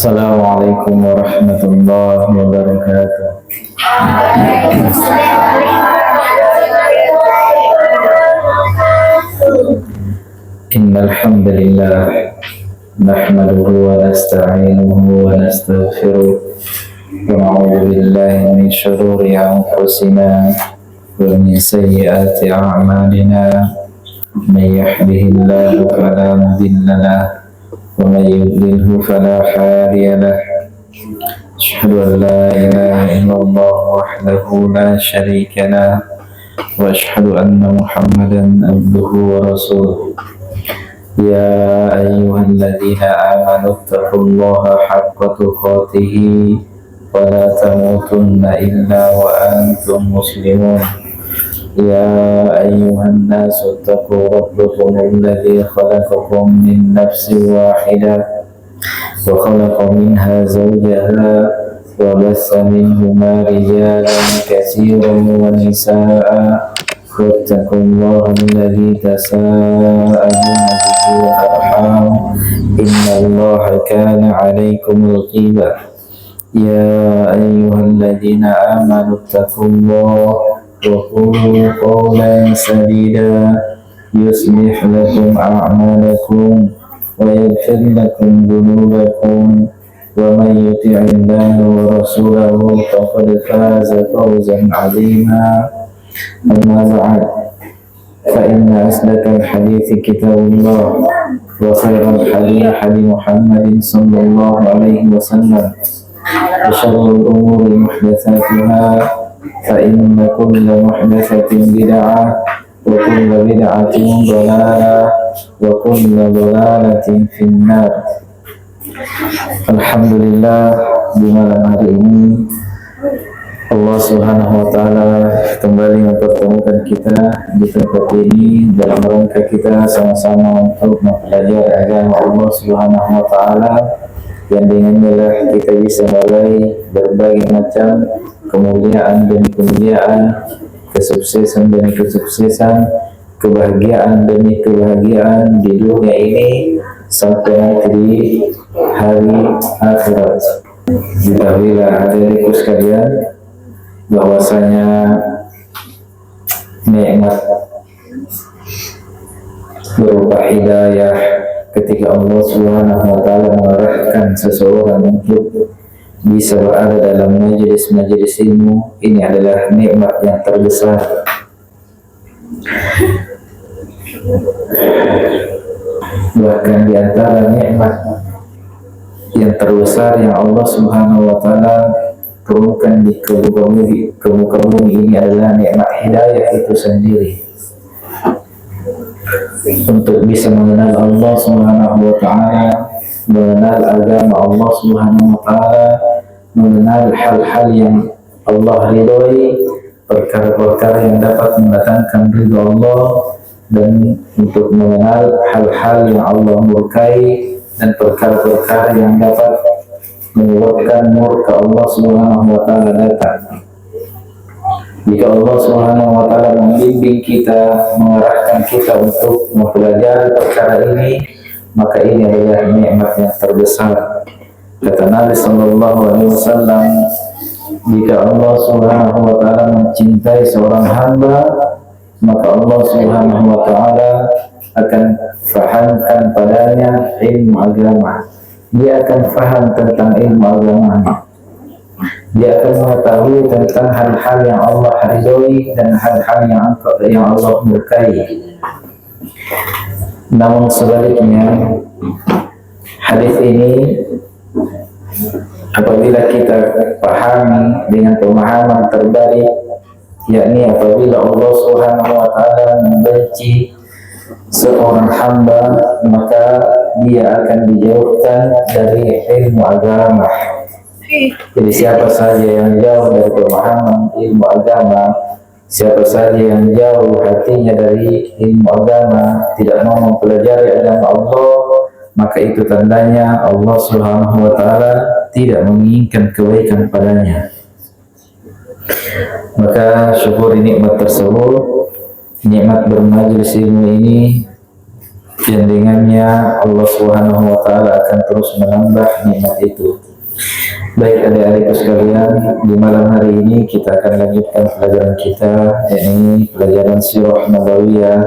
Assalamualaikum warahmatullahi wabarakatuh. Innal hamdalillah nahmaduhu wa nasta'inuhu wa nastaghfiruh wa na'udzu billahi min shururi anfusina wa min sayyiati a'malina. Man yahdihillahu fala mudilla lahu ومن يضلله فلا هادي له. أشهد أن لا إله إلا الله وحده لا شريك له وأشهد أن محمدا عبده ورسوله. يا أيها الذين آمنوا اتقوا الله حق تقاته ولا تموتن إلا وأنتم مسلمون. يا أيها الناس اتقوا ربكم الذي خلقكم من نفس واحدة وخلق منها زوجها وبث منهما رجالا كثيرا ونساء واتقوا الله الذي تساءلون به والأرحام إن الله كان عليكم رقيبا. يا أيها الذين آمنوا اتقوا الله وقولوا قولا سديدا يصلح لكم أعمالكم ويغفر لكم ذنوبكم ومن يطع الله ورسوله فقد فاز فوزا عظيما. أما بعد فإن أصدق الحديث كتاب الله وخير الحديث حديث محمد صلى الله عليه وسلم وشر الأمور محدثاتها فإن كل محدثة بدعة وكل بدعة ضلالة وكل ضلالة في النار. Alhamdulillah, di malam hari ini Allah Subhanahu wa Ta'ala kembali mempertemukan kita di tempat ini dalam rangka kita sama-sama untuk mempelajari agama Allah Subhanahu wa Ta'ala, yang dengannya kita bisa meraih berbagai macam kemuliaan demi kemuliaan, kesuksesan demi kesuksesan, kebahagiaan demi kebahagiaan di dunia ini sampai nanti di hari akhirat. Ketahuilah adikku sekalian bahwasanya nikmat berupa hidayah ketika Allah Subhanahu wa Ta'ala mengarahkan seseorang untuk bisa berada dalam majelis-majelis ilmu, ini adalah nikmat yang terbesar. Bahkan di antara nikmat yang terbesar yang Allah Subhanahu wa Ta'ala turunkan di muka bumi ini adalah nikmat hidayah itu sendiri. Untuk bisa mengenal Allah Subhanahu wa Ta'ala, mengenal agama Allah Subhanahu wa Ta'ala, mengenal hal-hal yang Allah ridhoi, perkara-perkara yang dapat mendatangkan ridha Allah, dan untuk mengenal hal-hal yang Allah murkai dan perkara-perkara yang dapat menyebabkan murka Allah Subhanahu wa Ta'ala datang. Jika Allah Subhanahu wa Ta'ala membimbing kita, mengarahkan kita untuk mempelajari perkara ini, maka ini adalah nikmat yang terbesar. Kata Nabi sallallahu alaihi wasallam, jika Allah Subhanahu wa Ta'ala mencintai seorang hamba, maka Allah Subhanahu wa Ta'ala akan fahamkan padanya ilmu agama. Dia akan faham tentang ilmu agama. Dia akan mengetahui tentang hal-hal yang Allah ridhoi dan hal-hal yang Allah murkai. Namun sebaliknya, hadis ini apabila kita pahami dengan pemahaman terbalik, yakni apabila Allah Subhanahu wa Ta'ala membenci seorang hamba, maka dia akan dijauhkan dari ilmu agama. Jadi siapa saja yang jauh dari pemahaman ilmu agama, siapa saja yang jauh hatinya dari ilmu agama, tidak mau mempelajari agama Allah, maka itu tandanya Allah Subhanahu wa Ta'ala tidak menginginkan kebaikan padanya. Maka syukuri nikmat tersebut, nikmat bermajelis ilmu ini yang dengannya Allah Subhanahu wa taala akan terus menambah nikmat itu. Baik adik-adikku sekalian, di malam hari ini kita akan lanjutkan pelajaran kita, yakni pelajaran Sirah Nabawiyah,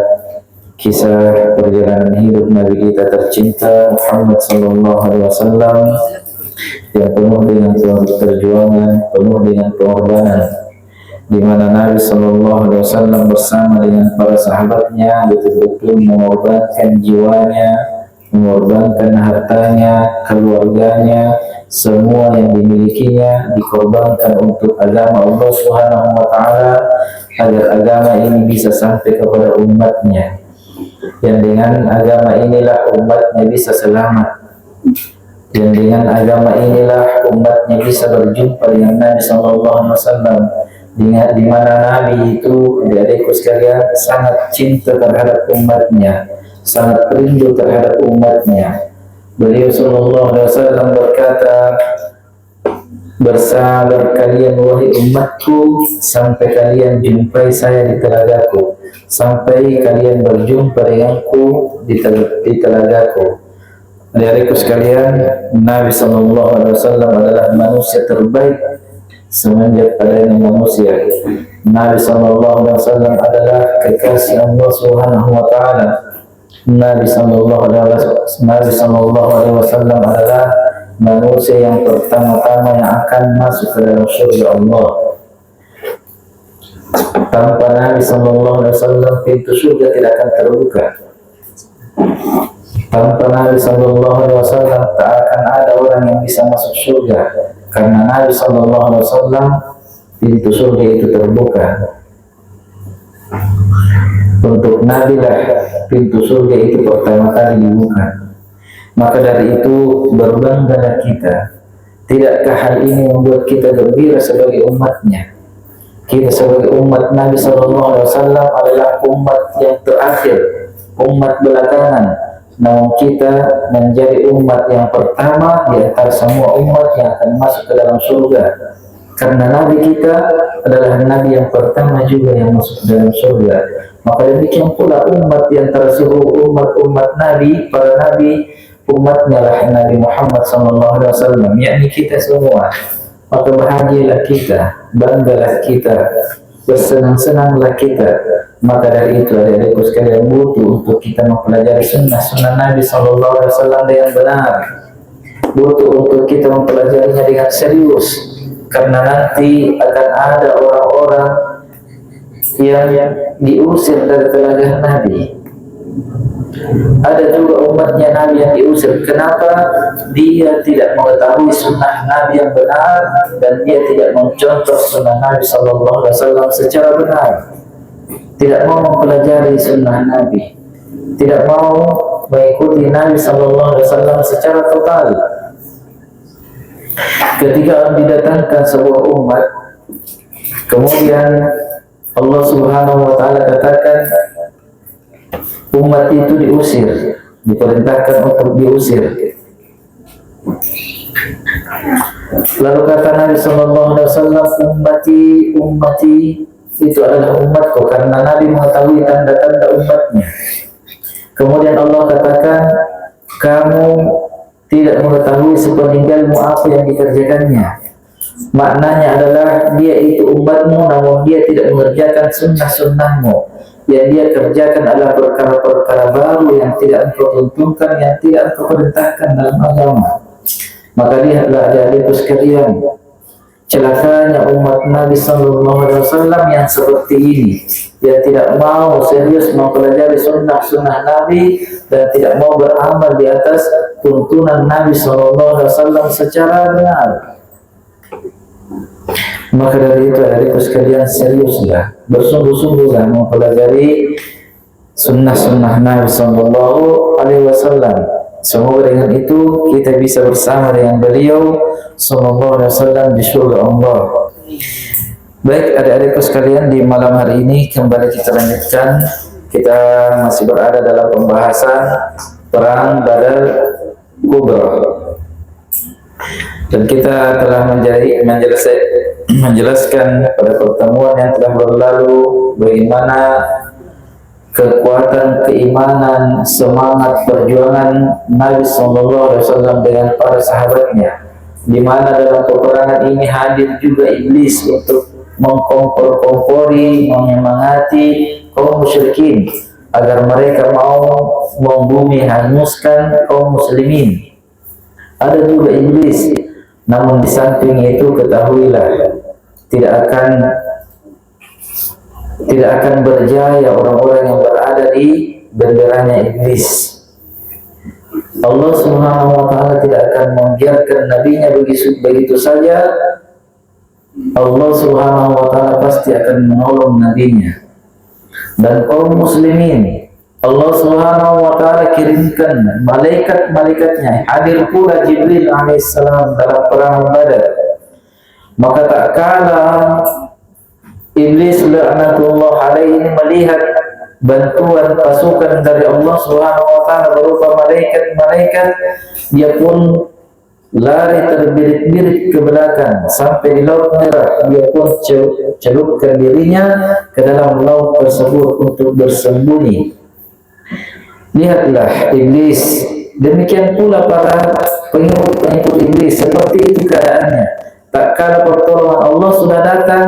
kisah perjalanan hidup Nabi kita tercinta Muhammad sallallahu alaihi wasallam yang penuh dengan perjuangan, penuh dengan pengorbanan, di mana Nabi sallallahu alaihi wasallam bersama dengan para sahabatnya betul-betul mengorbankan jiwanya, mengorbankan hartanya, keluarganya, semua yang dimilikinya dikorbankan untuk agama Allah Subhanahu wa taala agar agama ini bisa sampai kepada umatnya. Dan dengan agama inilah umatnya bisa selamat. Dan dengan agama inilah umatnya bisa berjumpa dengan Nabi sallallahu alaihi wasallam. Di mana Nabi itu, adik-adikku sekalian, sangat cinta terhadap umatnya, sangat rindu terhadap umatnya. Beliau sallallahu alaihi wasallam berkata, "Bersabar kalian wahai umatku sampai kalian jumpai saya di telagaku, sampai kalian berjumpa denganku di telagaku." Adik-adikku sekalian, Nabi sallallahu alaihi wasallam adalah manusia terbaik semenjak adanya manusia. Nabi sallallahu alaihi wasallam adalah kekasih Allah Subhanahu wa taala. Nabi sallallahu alaihi wasallam adalah manusia yang pertama-tama yang akan masuk ke dalam surga Allah. Tanpa Nabi sallallahu alaihi wasallam pintu surga tidak akan terbuka. Tanpa Nabi sallallahu alaihi wasallam tak akan ada orang yang bisa masuk surga. Karena Nabi sallallahu alaihi wasallam pintu surga itu terbuka. Untuk Nabi lah pintu surga itu pertama kali dibuka. Maka dari itu berbanggalah kita. Tidakkah hal ini membuat kita gembira sebagai umatnya? Kita sebagai umat Nabi sallallahu alaihi wasallam adalah umat yang terakhir, umat belakangan. Namun kita menjadi umat yang pertama di antara semua umat yang akan masuk ke dalam surga. Karena Nabi kita adalah Nabi yang pertama juga yang masuk ke dalam surga. Maka demikian pula umat di antara seluruh umat-umat Nabi, para Nabi, umatnya lah Nabi Muhammad SAW, yakni kita semua. Maka bahagialah kita, banggalah kita, bersenang-senanglah kita. Maka dari itu adik-adikku sekalian butuh untuk kita mempelajari sunnah Nabi SAW dengan benar. Butuh untuk kita mempelajarinya dengan serius, karena nanti akan ada orang-orang yang diusir dari telaga Nabi. Ada juga umatnya Nabi yang diusir. Kenapa? Dia tidak mengetahui sunnah Nabi yang benar dan dia tidak mencontoh sunnah Nabi SAW secara benar. Tidak mau mempelajari sunnah Nabi, tidak mau mengikuti Nabi SAW secara total. Ketika didatangkan sebuah umat, kemudian Allah Subhanahu wa taala katakan umat itu diusir, diperintahkan untuk diusir. Lalu kata Nabi sallallahu alaihi wasallam, ummati itu adalah umatku, karena Nabi mengetahui tanda-tanda umatnya. Kemudian Allah katakan, kamu tidak mengetahui sepeninggalmu apa yang dikerjakannya. Maknanya adalah dia itu umatmu, namun dia tidak mengerjakan sunnah-sunnahmu. Yang dia kerjakan adalah perkara-perkara baru yang tidak engkau tuntunkan, yang tidak engkau perintahkan dalam agama. Maka lihatlah adik-adikku sekalian, celakanya umat Nabi SAW yang seperti ini, yang tidak mau serius mempelajari sunnah Nabi dan tidak mau beramal di atas tuntunan Nabi SAW secara benar. Maka dari itu adik-adikku sekalian, seriuslah, bersungguh-sungguhlah mempelajari sunnah Nabi SAW. Semoga dengan itu kita bisa bersama dengan beliau sallallahu alaihi wasallam di surga Allah. Baik adik-adikku sekalian, di malam hari ini kembali kita lanjutkan. Kita masih berada dalam pembahasan perang Badar Kubra. Dan kita telah menjelaskan pada pertemuan yang telah berlalu bagaimana kekuatan keimanan, semangat perjuangan Nabi SAW dengan para sahabatnya, di mana dalam peperangan ini hadir juga iblis untuk mengkompor-kompori, menyemangati kaum musyrikin agar mereka mau membumi hanguskan kaum muslimin. Ada juga iblis, namun di samping itu ketahuilah tidak akan berjaya orang-orang yang berada di benderanya iblis. Allah Subhanahu wa taala tidak akan membiarkan nabinya begitu saja. Allah Subhanahu wa taala pasti akan menolong nabinya dan kaum muslimin. Allah Subhanahu wa taala kirimkan malaikat-malaikatnya, hadir pula Jibril alaihissalam dalam perang Badar. Maka tak kala iblis laknatullah alaihi melihat bantuan pasukan dari Allah Subhanahu wa taala berupa malaikat-malaikat, dia pun lari terbirit-birit ke belakang sampai di Laut Merah. Dia pun celupkan dirinya ke dalam laut tersebut untuk bersembunyi. Lihatlah iblis, demikian pula para pengikut iblis, seperti itu keadaannya. Tak kala pertolongan Allah sudah datang,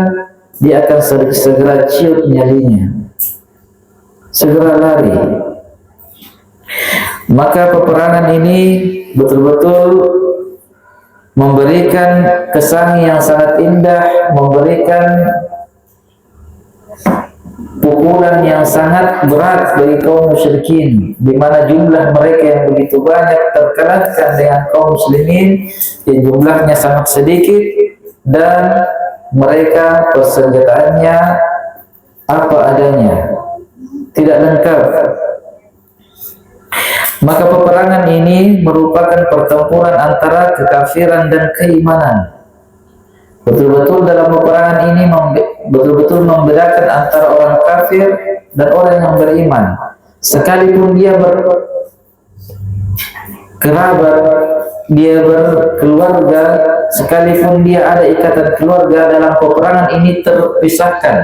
dia akan segera ciut nyalinya, segera lari. Maka peperangan ini betul-betul memberikan kesan yang sangat indah, memberikan pukulan yang sangat berat bagi kaum musyrikin, di mana jumlah mereka yang begitu banyak terkalahkan dengan kaum muslimin yang jumlahnya sangat sedikit dan mereka persenjataannya apa adanya, tidak lengkap. Maka peperangan ini merupakan pertempuran antara kekafiran dan keimanan. Betul-betul dalam peperangan ini betul-betul membedakan antara orang kafir dan orang yang beriman. Sekalipun dia berkerabat, dia berkeluarga, sekalipun dia ada ikatan keluarga, dalam peperangan ini terpisahkan.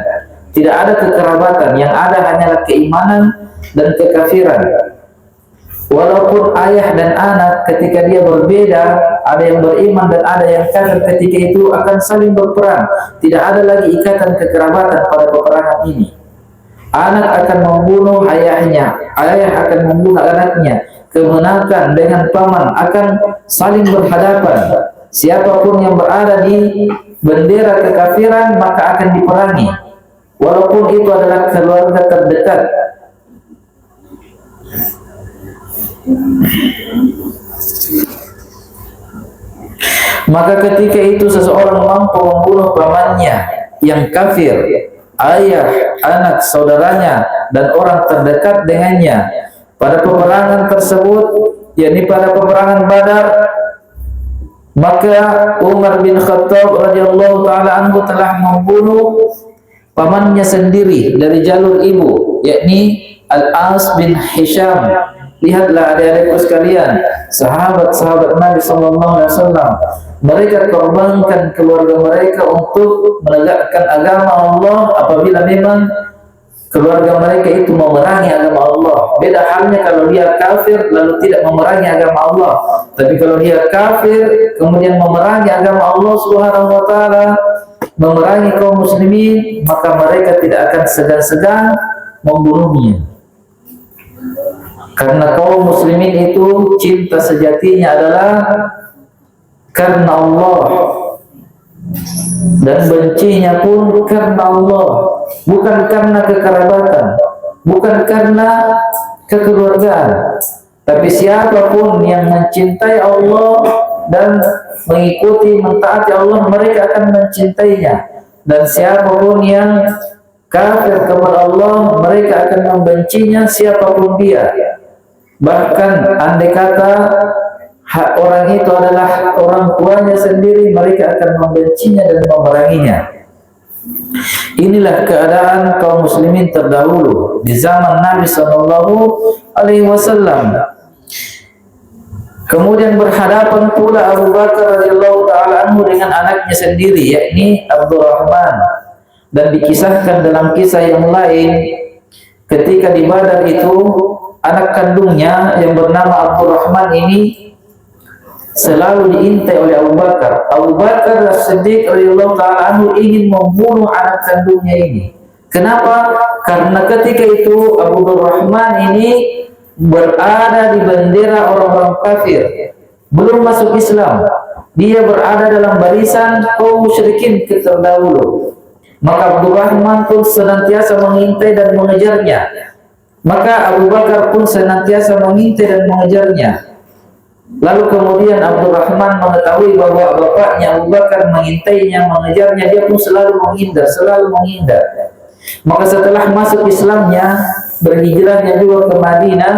Tidak ada kekerabatan, yang ada hanyalah keimanan dan kekafiran. Walaupun ayah dan anak ketika dia berbeda, ada yang beriman dan ada yang kafir, ketika itu akan saling berperang. Tidak ada lagi ikatan kekerabatan pada peperangan ini. Anak akan membunuh ayahnya, ayah akan membunuh anaknya. Kemenakan dengan paman akan saling berhadapan. Siapapun yang berada di bendera kekafiran maka akan diperangi, walaupun itu adalah keluarga terdekat. Maka ketika itu seseorang mampu membunuh pamannya yang kafir, ayah, anak, saudaranya, dan orang terdekat dengannya pada peperangan tersebut, yakni pada peperangan Badar, maka Umar bin Khattab radhiyallahu taala anhu telah membunuh pamannya sendiri dari jalur ibu, yakni Al-As bin Hisham. Lihatlah adik-adikku sekalian, sahabat-sahabat Nabi SAW, mereka korbankan keluarga mereka untuk menegakkan agama Allah apabila memang keluarga mereka itu memerangi agama Allah. Beda halnya kalau dia kafir lalu tidak memerangi agama Allah. Tapi kalau dia kafir kemudian memerangi agama Allah Subhanahu wa taala, memerangi kaum muslimin, maka mereka tidak akan segan-segan membunuhnya. Karena kaum muslimin itu cinta sejatinya adalah karena Allah, dan bencinya pun karena Allah, bukan karena kekerabatan, bukan karena kekeluargaan. Tapi siapapun yang mencintai Allah dan mengikuti, mentaati Allah, mereka akan mencintainya. Dan siapapun yang kafir kepada Allah, mereka akan membencinya siapapun dia. Bahkan andai kata orang itu adalah orang tuanya sendiri, mereka akan membencinya dan memeranginya. Inilah keadaan kaum muslimin terdahulu di zaman Nabi SAW. Kemudian berhadapan pula Abu Bakar radhiyallahu taala anhu dengan anaknya sendiri, yakni Abdurrahman. Dan dikisahkan dalam kisah yang lain, ketika di Badar itu anak kandungnya yang bernama Abdurrahman ini selalu diintai oleh Abu Bakar. Abu Bakar As-Siddiq radhiyallahu ta'ala anhu ingin membunuh anak kandungnya ini. Kenapa? Karena ketika itu Abdurrahman ini berada di bendera orang-orang kafir, belum masuk Islam. Dia berada dalam barisan kaum musyrikin terdahulu. Maka Abdurrahman pun senantiasa mengintai dan mengejarnya. Maka Abu Bakar pun senantiasa mengintai dan mengejarnya. Lalu kemudian Abdurrahman mengetahui bahwa bapaknya Abu Bakar mengintainya, mengejarnya, dia pun selalu menghindar. Maka setelah masuk Islamnya, berhijrahnya juga ke Madinah,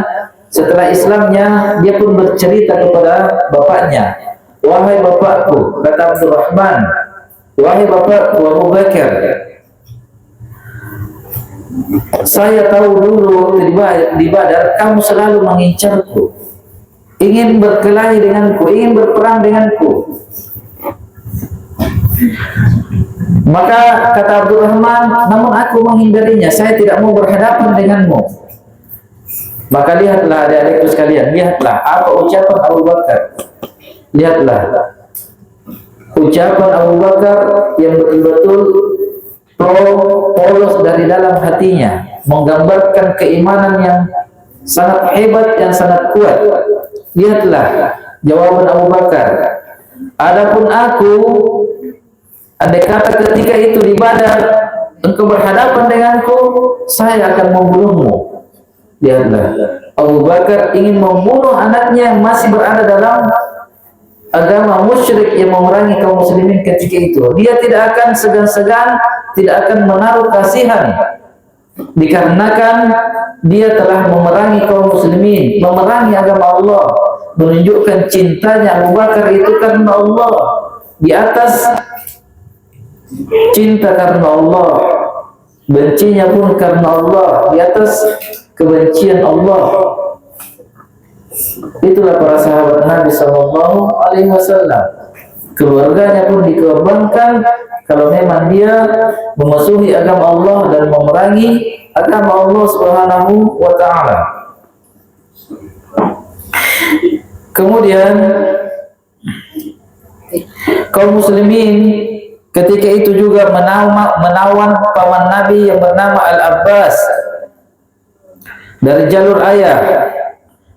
setelah Islamnya dia pun bercerita kepada bapaknya, "Wahai bapakku," kata Abdurrahman, "wahai bapakku Abu Bakar, saya tahu dulu di Badar kamu selalu mengincarku, ingin berkelahi denganku, ingin berperang denganku." Maka kata Abdurrahman, "Namun aku menghindarinya, saya tidak mau berhadapan denganmu." Maka lihatlah adik-adikku sekalian, lihatlah apa ucapan Abu Bakar. Lihatlah ucapan Abu Bakar yang betul-betul polos dari dalam hatinya, menggambarkan keimanan yang sangat hebat, yang sangat kuat. Lihatlah jawaban Abu Bakar, "Adapun aku, andai kata ketika itu di Badar engkau berhadapan denganku, saya akan membunuhmu." Lihatlah, Abu Bakar ingin membunuh anaknya yang masih berada dalam agama musyrik yang memerangi kaum muslimin ketika itu. Dia tidak akan segan-segan, tidak akan menaruh kasihan, dikarenakan dia telah memerangi kaum muslimin, memerangi agama Allah, menunjukkan cintanya Abu Bakar itu karena Allah, di atas cinta karena Allah, bencinya pun karena Allah, di atas kebencian Allah. Itulah para sahabat Nabi Sallallahu Alaihi Wasallam. Keluarganya pun dikorbankan kalau memang dia memusuhi agama Allah dan memerangi agama Allah Subhanahu wa Ta'ala. Kemudian kaum muslimin ketika itu juga menawan paman Nabi yang bernama Al-Abbas dari jalur ayah.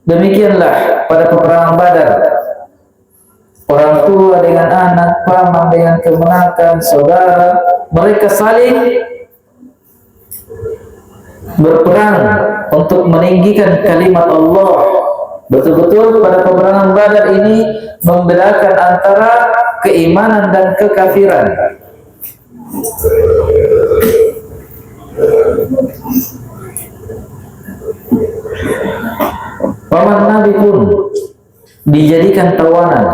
Demikianlah pada peperangan Badar, orang tua dengan anak, paman dengan kemenakan, saudara, mereka saling berperang untuk meninggikan kalimat Allah. Betul-betul pada peperangan Badar ini membedakan antara keimanan dan kekafiran. Paman Nabi pun dijadikan tawanan.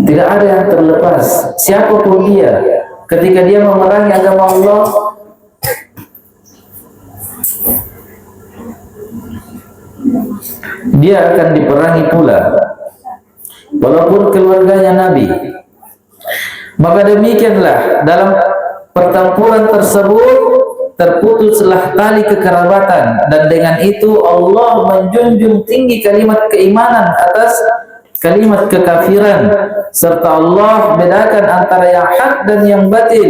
Tidak ada yang terlepas, siapapun dia, ketika dia memerangi agama Allah, dia akan diperangi pula, walaupun keluarganya Nabi. Maka demikianlah dalam pertempuran tersebut terputuslah tali kekerabatan, dan dengan itu Allah menjunjung tinggi kalimat keimanan atas kalimat kekafiran, serta Allah bedakan antara yang hak dan yang batil.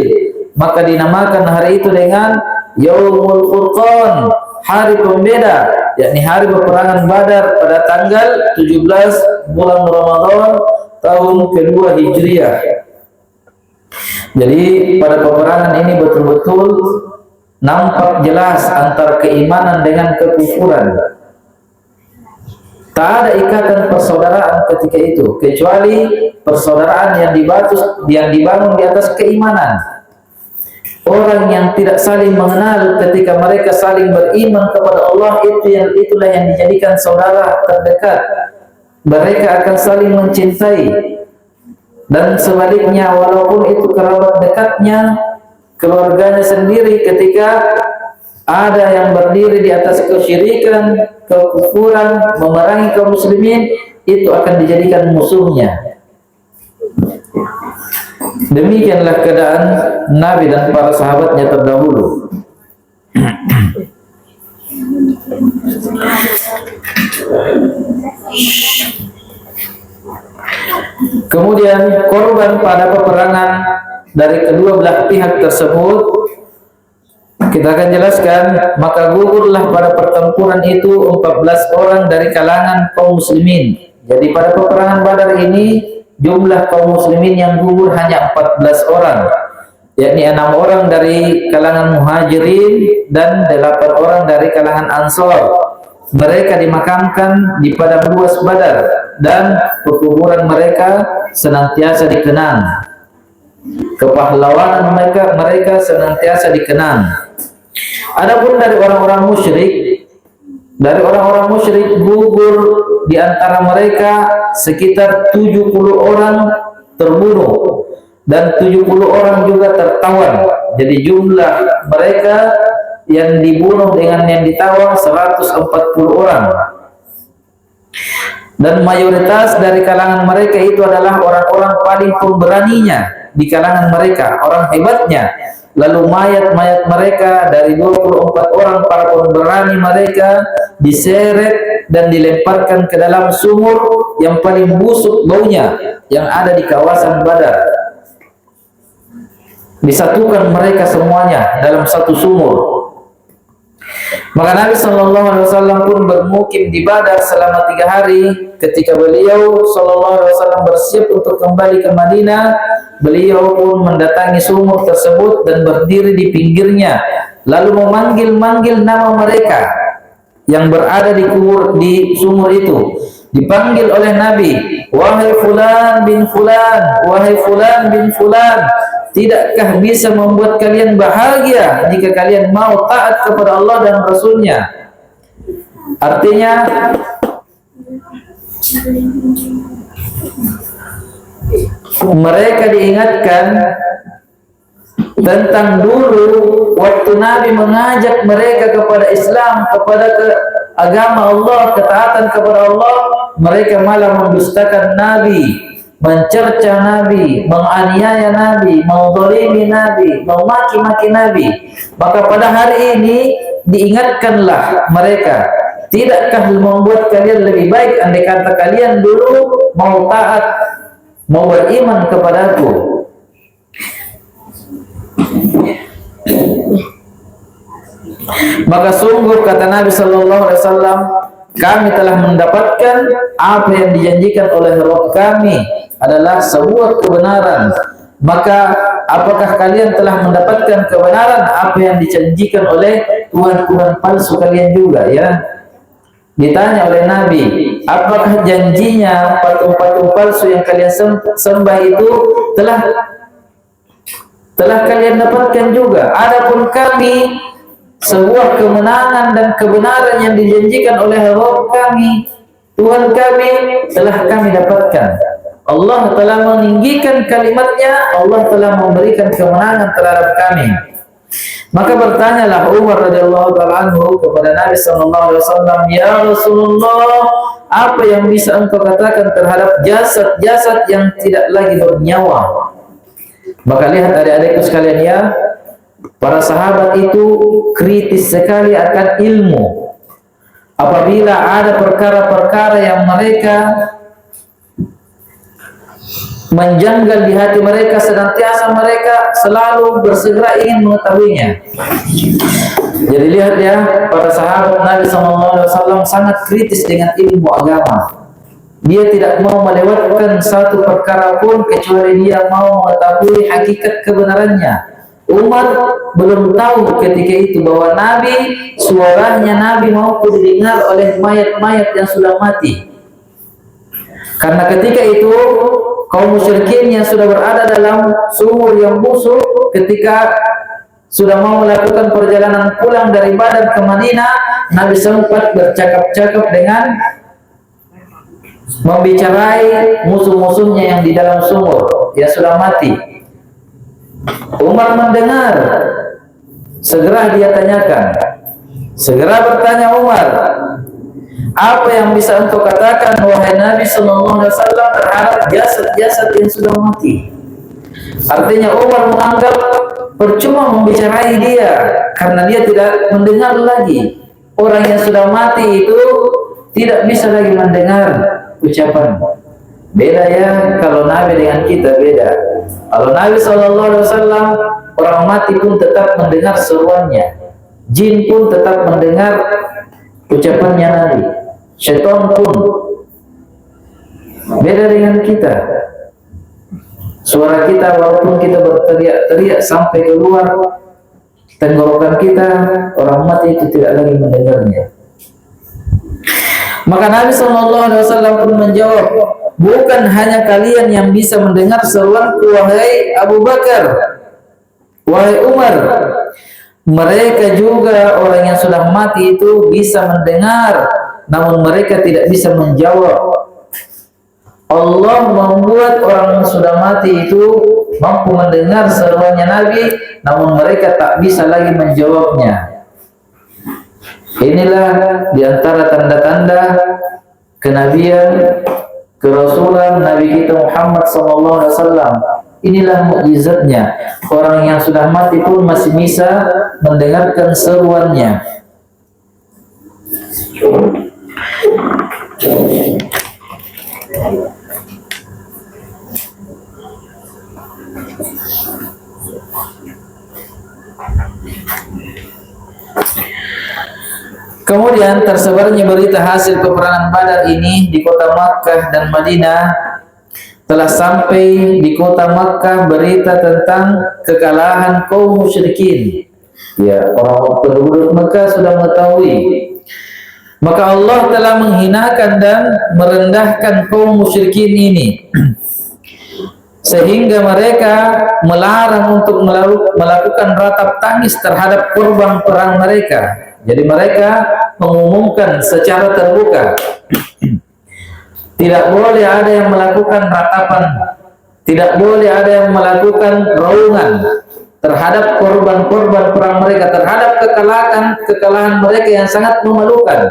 Maka dinamakan hari itu dengan Yaumul Furqan, hari pembeda, yakni hari peperangan Badar pada tanggal 17 bulan Ramadan tahun kedua Hijriah. Jadi pada peperangan ini betul-betul nampak jelas antara keimanan dengan kekufuran. Tak ada ikatan persaudaraan ketika itu, kecuali persaudaraan yang dibangun di atas keimanan. Orang yang tidak saling mengenal ketika mereka saling beriman kepada Allah, itulah yang dijadikan saudara terdekat. Mereka akan saling mencintai. Dan sebaliknya, walaupun itu kerabat dekatnya, keluarganya sendiri, ketika ada yang berdiri di atas kesyirikan, kekufuran, memerangi kaum muslimin, itu akan dijadikan musuhnya. Demikianlah keadaan Nabi dan para sahabatnya terdahulu. Kemudian korban pada peperangan dari kedua belah pihak tersebut kita akan jelaskan, maka gugurlah pada pertempuran itu 14 orang dari kalangan kaum muslimin. Jadi pada peperangan Badar ini jumlah kaum muslimin yang gugur hanya 14 orang, yakni 6 orang dari kalangan muhajirin dan 8 orang dari kalangan ansor. Mereka dimakamkan di padang luas Badar dan pekuburan mereka senantiasa dikenang. Kepahlawanan mereka senantiasa dikenang. Adapun dari orang-orang musyrik gugur di antara mereka sekitar 70 orang terbunuh dan 70 orang juga tertawan. Jadi jumlah mereka yang dibunuh dengan yang ditawan 140 orang. Dan mayoritas dari kalangan mereka itu adalah orang-orang paling pemberaninya di kalangan mereka, orang hebatnya. Lalu mayat-mayat mereka dari 24 orang para pemberani mereka diseret dan dilemparkan ke dalam sumur yang paling busuk baunya yang ada di kawasan Badar. Disatukan mereka semuanya dalam satu sumur. Maka Nabi Shallallahu Alaihi Wasallam pun bermukim di Badar selama 3 hari. Ketika beliau Shallallahu Alaihi Wasallam bersiap untuk kembali ke Madinah, beliau pun mendatangi sumur tersebut dan berdiri di pinggirnya, lalu memanggil-manggil nama mereka yang berada di sumur itu. Dipanggil oleh Nabi, wahai fulan bin fulan, wahai fulan bin fulan, tidakkah bisa membuat kalian bahagia jika kalian mau taat kepada Allah dan Rasulnya? Artinya mereka diingatkan tentang dulu waktu Nabi mengajak mereka kepada Islam, kepada agama Allah, ketaatan kepada Allah, mereka malah mendustakan Nabi, mencerca Nabi, menganiaya Nabi, menzalimi Nabi, memaki-maki Nabi. Maka pada hari ini diingatkanlah mereka, tidakkah membuat kalian lebih baik andai kata kalian dulu mau taat, mau beriman kepadaku. Maka sungguh kata Nabi Sallallahu Alaihi Wasallam, kami telah mendapatkan apa yang dijanjikan oleh Rabb kami adalah sebuah kebenaran. Maka apakah kalian telah mendapatkan kebenaran apa yang dijanjikan oleh Tuhan-Tuhan palsu kalian juga, ya? Ditanya oleh Nabi, apakah janjinya patung-patung palsu yang kalian sembah itu telah kalian dapatkan juga? Adapun kami, sebuah kemenangan dan kebenaran yang dijanjikan oleh Rabb kami, Tuhan kami, telah kami dapatkan. Allah telah meninggikan kalimatnya, Allah telah memberikan kemenangan terhadap kami. Maka bertanyalah Umar radhiyallahu ta'ala anhu kepada Nabi sallallahu alaihi wasallam, ya Rasulullah, apa yang bisa engkau katakan terhadap jasad-jasad yang tidak lagi bernyawa? Maka lihat adik-adikku sekalian, ya, para sahabat itu kritis sekali akan ilmu. Apabila ada perkara-perkara yang mereka menjanggal di hati mereka, senantiasa mereka selalu bersegera ingin mengetahuinya. Jadi lihat, ya, para sahabat Nabi SAW sangat kritis dengan ilmu agama. Dia tidak mau melewatkan satu perkara pun kecuali dia mau mengetahui hakikat kebenarannya. Umar belum tahu ketika itu bahwa Nabi, suaranya Nabi mau didengar oleh mayat-mayat yang sudah mati. Karena ketika itu kaum musyrikin yang sudah berada dalam sumur yang busuk, ketika sudah mau melakukan perjalanan pulang dari Badar ke Madinah, Nabi sempat bercakap-cakap dengan membicarai musuh-musuhnya yang di dalam sumur yang sudah mati. Umar mendengar, segera dia tanyakan, segera bertanya Umar, apa yang bisa engkau katakan wahai Nabi Sallallahu Alaihi Wasallam terhadap jasad-jasad yang sudah mati? Artinya Umar menganggap percuma membicarai dia karena dia tidak mendengar lagi. Orang yang sudah mati itu tidak bisa lagi mendengar ucapan. Beda ya, kalau Nabi dengan kita beda. Kalau Nabi SAW, orang mati pun tetap mendengar seruannya, jin pun tetap mendengar ucapannya Nabi, syaitan pun. Beda dengan kita. Suara kita walaupun kita berteriak-teriak sampai keluar tenggorokan kita, orang mati itu tidak lagi mendengarnya. Maka Nabi SAW pun menjawab, bukan hanya kalian yang bisa mendengar seruanku, wahai Abu Bakar, wahai Umar, mereka juga orang yang sudah mati itu bisa mendengar, namun mereka tidak bisa menjawab. Allah membuat orang yang sudah mati itu mampu mendengar seruannya Nabi, namun mereka tak bisa lagi menjawabnya. Inilah diantara tanda-tanda kenabian, kerasulan Nabi kita Muhammad SAW. Inilah mukjizatnya. Orang yang sudah mati pun masih bisa mendengarkan seruannya. Kemudian tersebarnya berita hasil peperangan Badar ini di kota Makkah dan Madinah. Telah sampai di kota Makkah berita tentang kekalahan kaum musyrikin. Ya, orang penduduk Makkah sudah mengetahui. Maka Allah telah menghinakan dan merendahkan kaum musyrikin ini, sehingga mereka melarang untuk melakukan ratap tangis terhadap korban perang mereka. Jadi mereka mengumumkan secara terbuka, tidak boleh ada yang melakukan ratapan, tidak boleh ada yang melakukan raungan terhadap korban-korban perang mereka, terhadap kekalahan mereka yang sangat memalukan.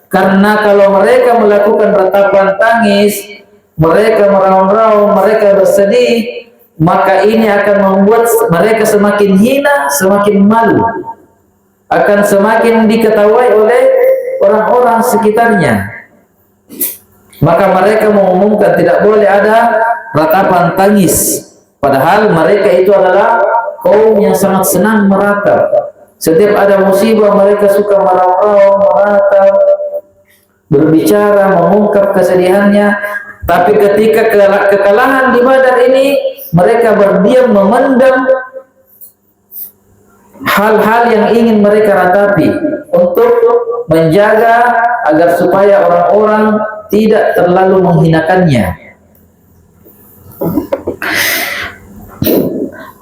Karena kalau mereka melakukan ratapan tangis, mereka meraung-raung, mereka bersedih, maka ini akan membuat mereka semakin hina, semakin malu, akan semakin diketahui oleh orang-orang sekitarnya. Maka mereka mengumumkan tidak boleh ada ratapan tangis, padahal mereka itu adalah kaum yang sangat senang meratap. Setiap ada musibah mereka suka meraung-raung, meratap, berbicara, mengungkap kesedihannya. Tapi ketika kekalahan di Badar ini, mereka berdiam memendam hal-hal yang ingin mereka ratapi untuk menjaga agar supaya orang-orang tidak terlalu menghinakannya,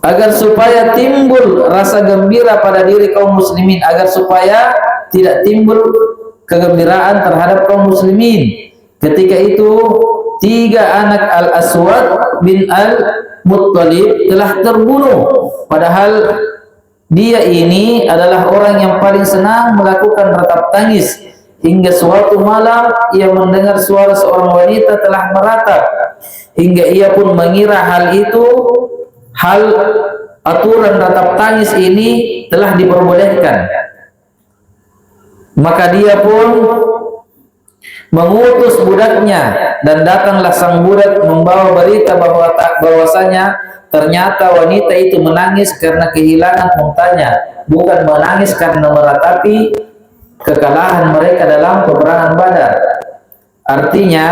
agar supaya timbul rasa gembira pada diri kaum muslimin, agar supaya tidak timbul kegembiraan terhadap kaum muslimin. Ketika itu 3 anak Al-Aswad bin Al-Muttalib telah terbunuh, padahal dia ini adalah orang yang paling senang melakukan ratap tangis. Hingga suatu malam ia mendengar suara seorang wanita telah meratap, hingga ia pun mengira hal aturan ratap tangis ini telah diperbolehkan. Maka dia pun mengutus budaknya, dan datanglah sang budak membawa berita bahwasanya ternyata wanita itu menangis karena kehilangan untanya, bukan menangis karena meratapi kekalahan mereka dalam peperangan Badar. Artinya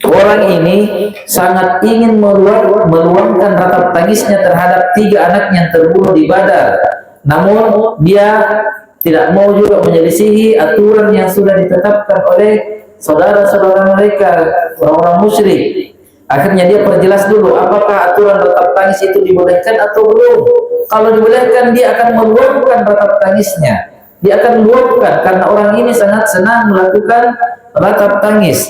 orang ini sangat ingin meluangkan ratap tangisnya terhadap 3 anak yang terbunuh di Badar. Namun dia tidak mau juga menyelisihi aturan yang sudah ditetapkan oleh saudara-saudara mereka, orang-orang musyrik. Akhirnya dia perjelas dulu apakah aturan ratap tangis itu dibolehkan atau belum. Kalau dibolehkan, dia akan meluangkan ratap tangisnya. Dia akan luapkan karena orang ini sangat senang melakukan ratap tangis.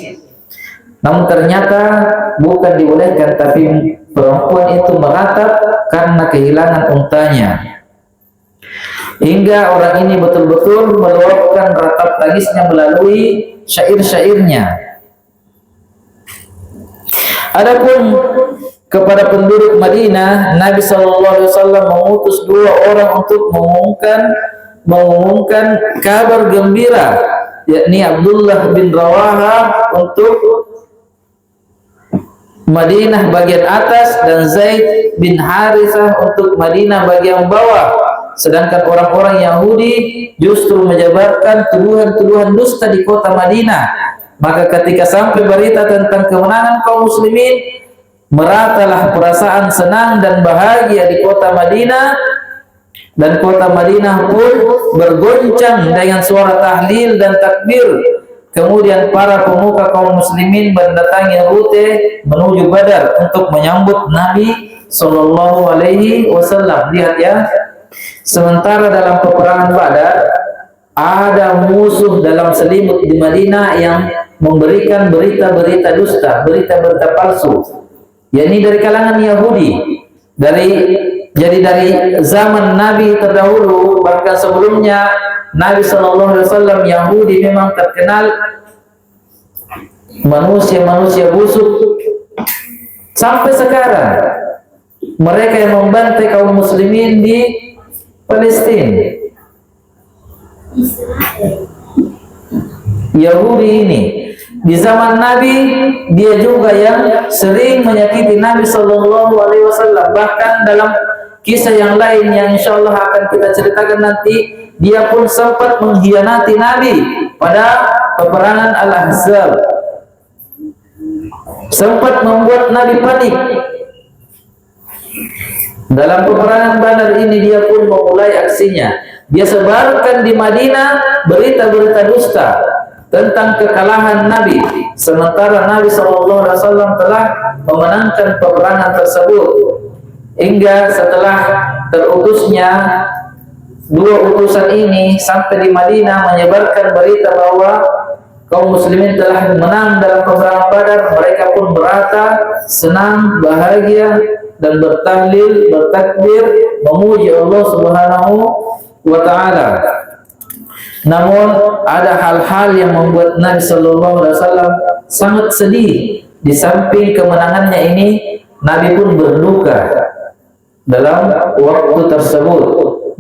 Namun ternyata bukan dibolehkan, tapi perempuan itu meratap karena kehilangan untanya. Hingga orang ini betul-betul meluapkan ratap tangisnya melalui syair-syairnya. Adapun kepada penduduk Madinah, Nabi SAW mengutus 2 orang untuk mengumumkan kabar gembira, yakni Abdullah bin Rawaha untuk Madinah bagian atas dan Zaid bin Harithah untuk Madinah bagian bawah. Sedangkan orang-orang Yahudi justru menyebarkan tuduhan-tuduhan dusta di kota Madinah. Maka ketika sampai berita tentang kemenangan kaum muslimin, meratalah perasaan senang dan bahagia di kota Madinah, dan kota Madinah pun bergoncang dengan suara tahlil dan takbir. Kemudian para pemuka kaum muslimin mendatangi rute menuju Badar untuk menyambut Nabi Sallallahu Alaihi Wasallam. Lihat ya, sementara dalam peperangan Badar ada musuh dalam selimut di Madinah yang memberikan berita-berita dusta, berita-berita palsu, yakni dari kalangan Yahudi. Jadi dari zaman Nabi terdahulu, bahkan sebelumnya Nabi SAW, Yahudi memang terkenal manusia-manusia busuk. Sampai sekarang mereka yang membantai kaum muslimin di Palestina. Yahudi ini di zaman Nabi, dia juga yang sering menyakiti Nabi SAW. Bahkan dalam kisah yang lain yang insya Allah akan kita ceritakan nanti, dia pun sempat mengkhianati Nabi pada peperangan Al-Ahzab, sempat membuat Nabi panik. Dalam peperangan Badar ini dia pun memulai aksinya. Dia sebarkan di Madinah berita-berita dusta tentang kekalahan Nabi, sementara Nabi SAW telah memenangkan peperangan tersebut. Hingga setelah terutusnya 2 utusan ini sampai di Madinah menyebarkan berita bahwa kaum muslimin telah menang dalam peperangan Badar, mereka pun merata, senang, bahagia, dan bertahlil, bertakbir, memuji Allah Subhanahu wa Ta'ala. Namun ada hal-hal yang membuat Nabi Sallallahu Alaihi Wasallam sangat sedih. Di samping kemenangannya ini, Nabi pun berduka dalam waktu tersebut,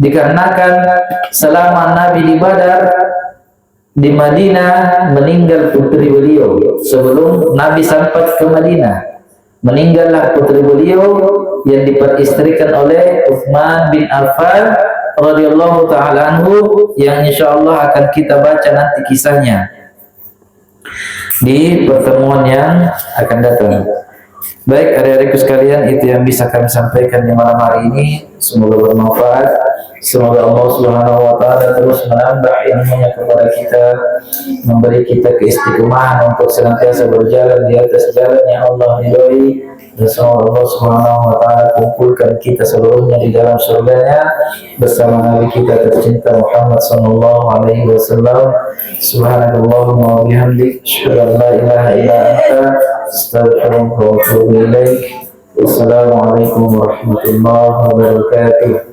dikarenakan selama Nabi di Badar, di Madinah meninggal putri beliau. Sebelum Nabi sampai ke Madinah, meninggallah putri beliau yang diperistrikan oleh Utsman bin Affan radhiyallahu taala anhu, yang insyaallah akan kita baca nanti kisahnya di pertemuan yang akan datang. Baik adik-adikku sekalian, itu yang bisa kami sampaikan di malam hari ini. Semoga bermanfaat. Semoga Allah Subhanahu wa Ta'ala terus menambah ilmunya kepada kita, memberi kita keistiqomahan untuk senantiasa berjalan di atas jalan yang Allah ridhoi, dan semoga Allah Subhanahu wa Ta'ala kumpulkan kita seluruhnya di dalam surganya bersama Nabi kita tercinta Muhammad sallallahu alaihi wasallam. Subhanallahumma wa bihamdik, asyhadu an la ilaha illa anta, astaghfiruka wa atubu ilaik. Wassalamualaikum warahmatullahi wabarakatuh.